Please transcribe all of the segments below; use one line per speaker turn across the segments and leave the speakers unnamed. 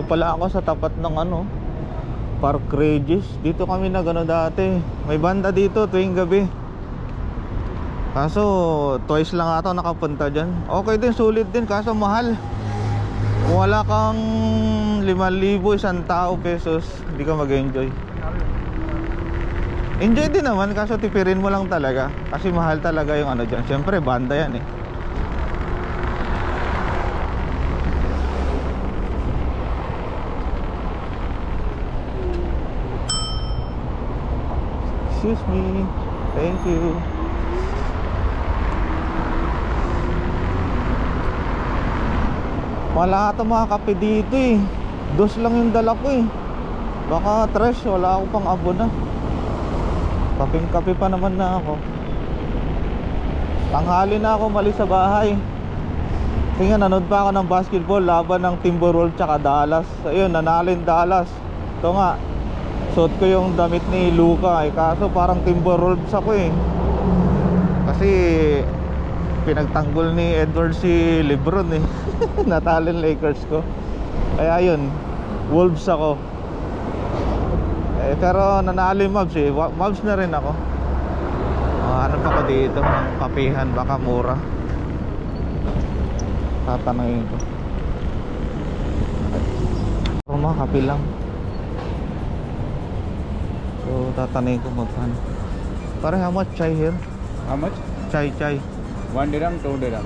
Dito pala ako sa tapat ng ano, Park Regis. Dito kami nagano dati. May banda dito tuwing gabi. Kaso twice lang ata nakapunta dyan. Okay din, sulit din, kaso mahal. Kung wala kang 5,000 isang tao pesos, hindi ka mag-enjoy. Enjoy din naman, kaso tipirin mo lang talaga. Kasi mahal talaga yung ano dyan. Siyempre banda yan eh. Excuse me. Thank you. Wala ata mga kape dito eh. Dos lang yung dala ko eh. Baka trash, wala ako pang abo na. Kaping kape pa naman na ako. Tanghali na ako malis sa bahay. Tingnan, nanood pa ako ng basketball, laban ng Timberwolves tsaka Dallas. Ayun, nanalin Dallas. Ito nga, suot ko yung damit ni Luka eh. Kaso parang Timberwolves ako eh. Kasi pinagtanggol ni Edward si Lebron eh. Natalin Lakers ko. Kaya yun, Wolves ako eh. Pero nanalo yung Mavs eh. Mavs na rin ako. Hanap ako dito ng kapihan, baka mura. Tatanungin ko. Pero mga kape lang. So tatanungin ko magkano. Pare, how much chai here?
How much?
Chai.
1 dirham, 2 dirham.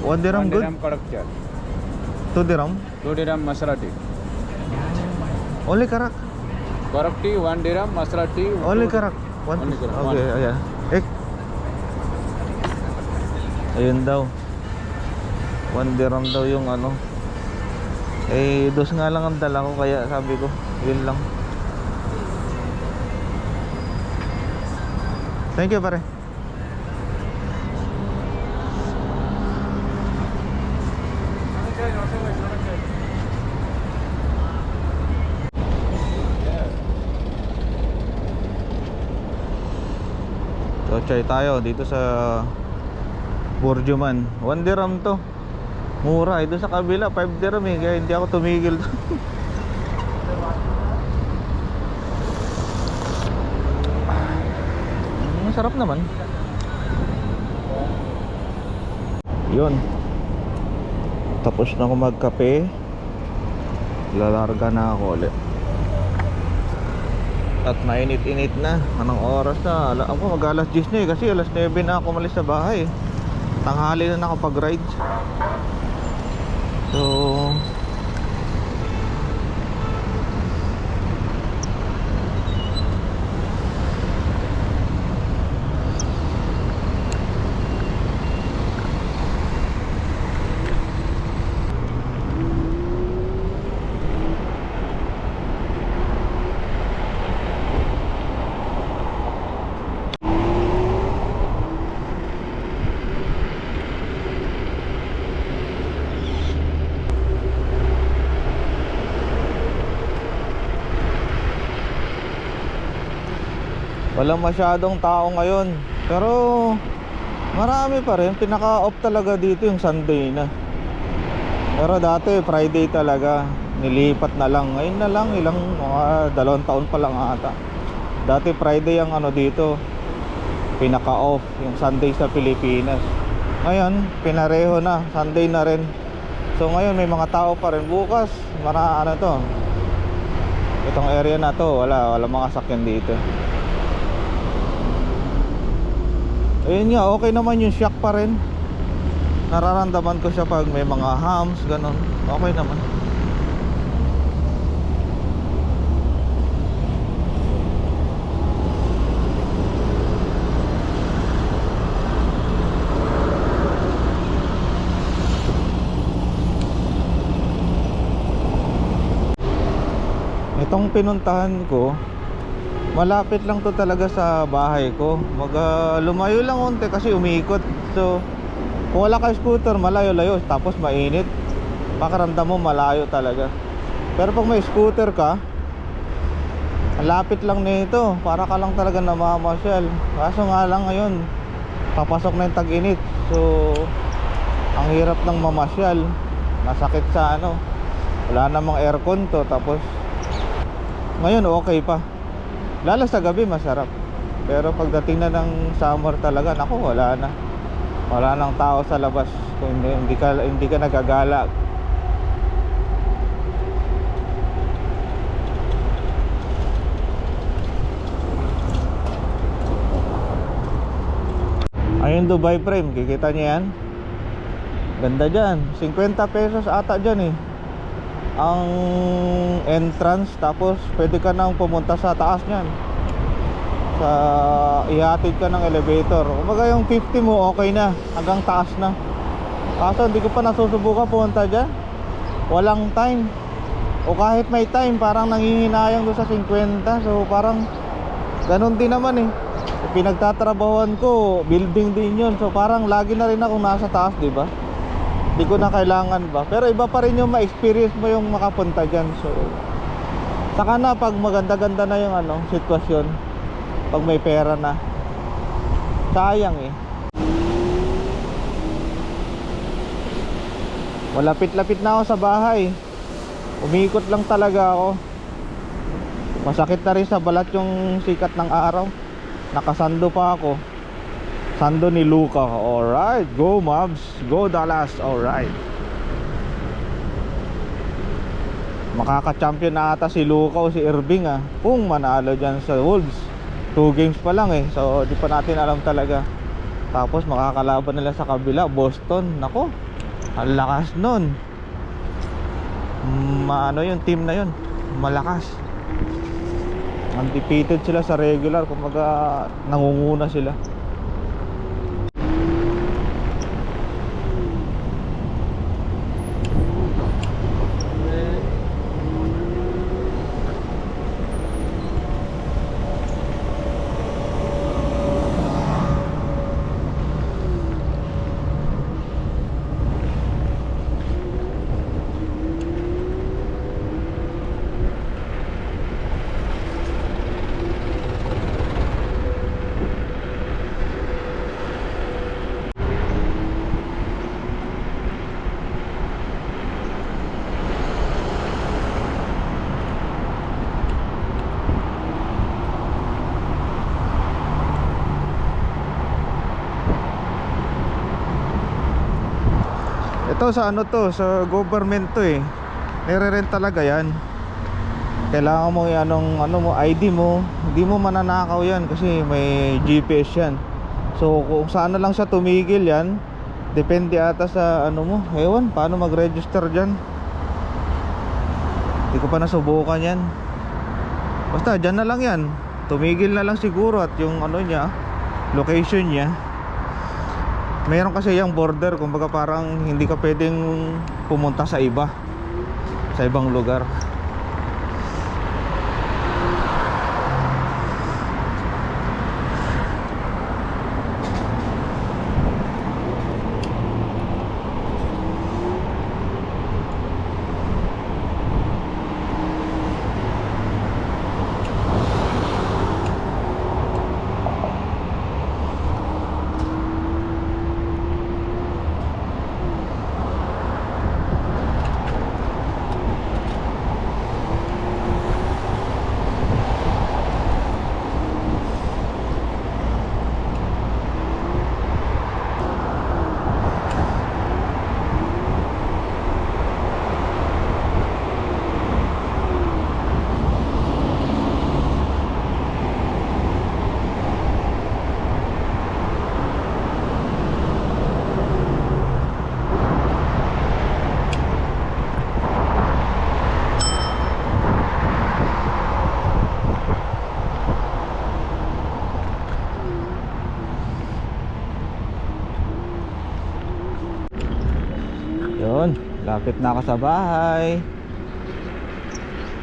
1 dirham
1
good?
dirham karak chai.
2 dirham?
2 dirham masala tea.
Only karak?
Karak tea, 1 dirham, masala tea.
Only karak?
Only karak,
Okay, ayan. Ayun daw. 1 dirham daw yung ano. Eh, dos nga lang ang dala ko, kaya sabi ko, yun lang. Thank you, pare. So, chai tayo dito sa Burjuman. 1 dirham to. Mura eh. Doon sa kabila 5 dirham eh. Kaya hindi ako tumigil. Masarap naman. Yun. Tapos na ako magkape. Lalarga na ako ulit. At mainit-init na. Anong oras na? Ako mag-alas 10 na eh. Kasi alas 9 na ako malis sa bahay. Tanghali na nakapag-ride. So walang masyadong tao ngayon. Pero marami pa rin. Pinaka-off talaga dito yung Sunday na. Pero dati Friday talaga. Nilipat na lang. Ngayon na lang, ilang mga 2 taon pa lang ata. Dati Friday ang ano dito, pinaka-off yung Sunday sa Pilipinas. Ngayon pinareho na, Sunday na rin. So ngayon may mga tao pa rin. Bukas ano to, itong area na to, wala mga sakyan dito. Ayun nga, okay naman yung shock pa rin. Nararamdaman ko siya pag may mga hams, ganun. Okay naman. Itong pinuntahan ko, malapit lang to talaga sa bahay ko. Lumayo lang konti kasi umiikot. So kung wala ka scooter, malayo-layo. Tapos mainit, pakiramdam mo malayo talaga. Pero pag may scooter ka, lapit lang nito. Para ka lang talaga namamasyal. Kaso nga lang ngayon, papasok na yung tag-init. So ang hirap ng mamasyal. Masakit sa Wala namang aircon to. Tapos ngayon okay pa. Lalo sa gabi masarap. Pero pagdating na ng summer talaga, naku, wala na. Wala nang tao sa labas kung hindi ka nagagala. Ayun, Dubai frame, kikita niyo yan. Ganda dyan, 50 pesos ata dyan eh ang entrance. Tapos pwede ka nang pumunta sa taas niyan, sa ihatid ka ng elevator. Kumbaga yung 50 mo okay na, hanggang taas na. Kaso hindi ko pa nasusubukan pumunta dyan, walang time. O kahit may time, parang nangihinayang doon sa 50. So parang ganun din naman eh. Pinagtatrabahuan ko, building din yun. So parang lagi na rin akong nasa taas, diba? Hindi ko na kailangan ba. Pero iba pa rin yung ma-experience mo yung makapunta dyan. So saka na pag maganda-ganda na yung sitwasyon, pag may pera na, sayang eh. Malapit-lapit na ako sa bahay. Umiikot lang talaga ako. Masakit na rin sa balat yung sikat ng araw. Nakasando pa ako. Sando ni Luka. Alright, go Mavs, go Dallas. Alright. Makaka-champion na ata si Luka o si Irving kung manalo dyan sa Wolves. 2 games pa lang eh. So di pa natin alam talaga. Tapos makakalaban nila sa kabila, Boston. Nako, ang lakas nun. Yung team na yun, malakas. Undefeated sila sa regular. Kumbaga nangunguna sila. Ito sa sa government to eh. Nire-rent talaga yan. Kailangan mo mo, ID mo. Hindi mo mananakaw yan kasi may GPS yan. So kung saan na lang siya tumigil yan, depende ata sa mo. Ewan, paano mag-register dyan. Hindi ko pa nasubukan yan. Basta dyan na lang yan. Tumigil na lang siguro at yung niya, location niya. Meron kasi yung border, kumbaga parang hindi ka pwedeng pumunta sa ibang lugar. Yun, lapit na ako sa bahay.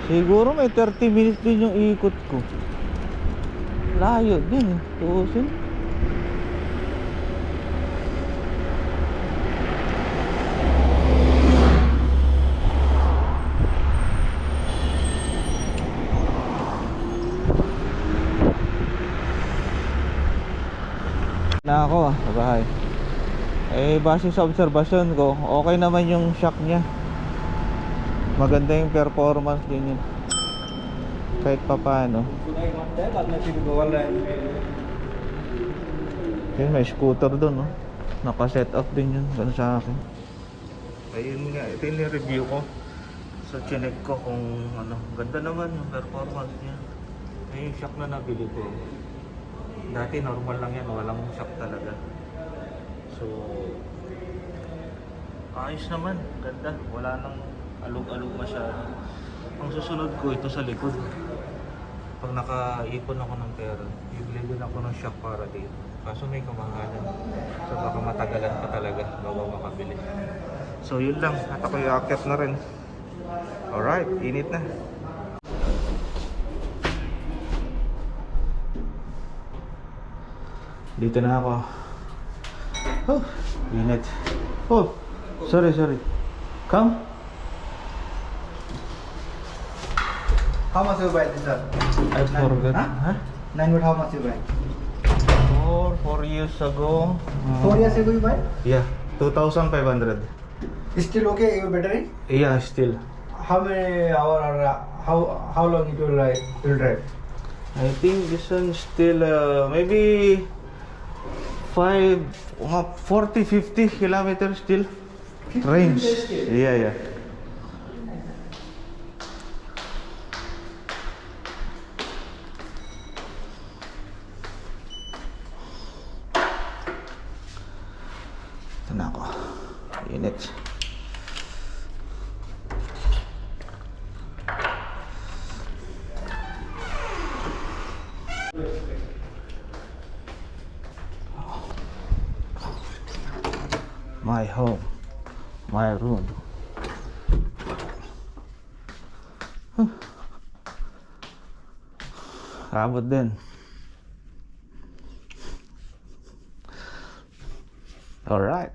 Siguro may 30 minutes din yung ikot ko. Layo din, tuusin. Na ako sa bahay. Base sa obserbasyon ko, okay naman yung shock niya. Maganda yung performance din yun. Kahit pa paano. Yun, may scooter dun, no? Naka-set up din yun. Ganun sa akin. Ayun nga, ito yung review ko. So, chinek ko kung ano. Ganda naman yung performance niya. May yung shock na nabili ko. Dati normal lang yan, walang shock talaga. So, ayos naman, ganda. Wala nang alog-alog masyado. Ang susunod ko ito sa likod. Pag nakaipon ako ng pera, bibili din ako ng shock para dito. Kaso may kamahalan. So baka matagalan pa talaga bago makabili. So yun lang, at ako iakyat na rin. Alright, init na. Dito na ako. Oh, init. Oh, sorry. Come.
How much you buy this, sir?
I forgot.
Huh?
Huh?
9 wood, how much you buy?
4 years ago.
4 years ago you buy?
Yeah, 2,500.
Still okay, your battery?
Yeah, still.
How many hour or how long it will drive?
I think this one still maybe 40-50 kilometers still.
50
Range.
still?
Yeah. Ito na ako. Init. My home, my room. Abot din. All right.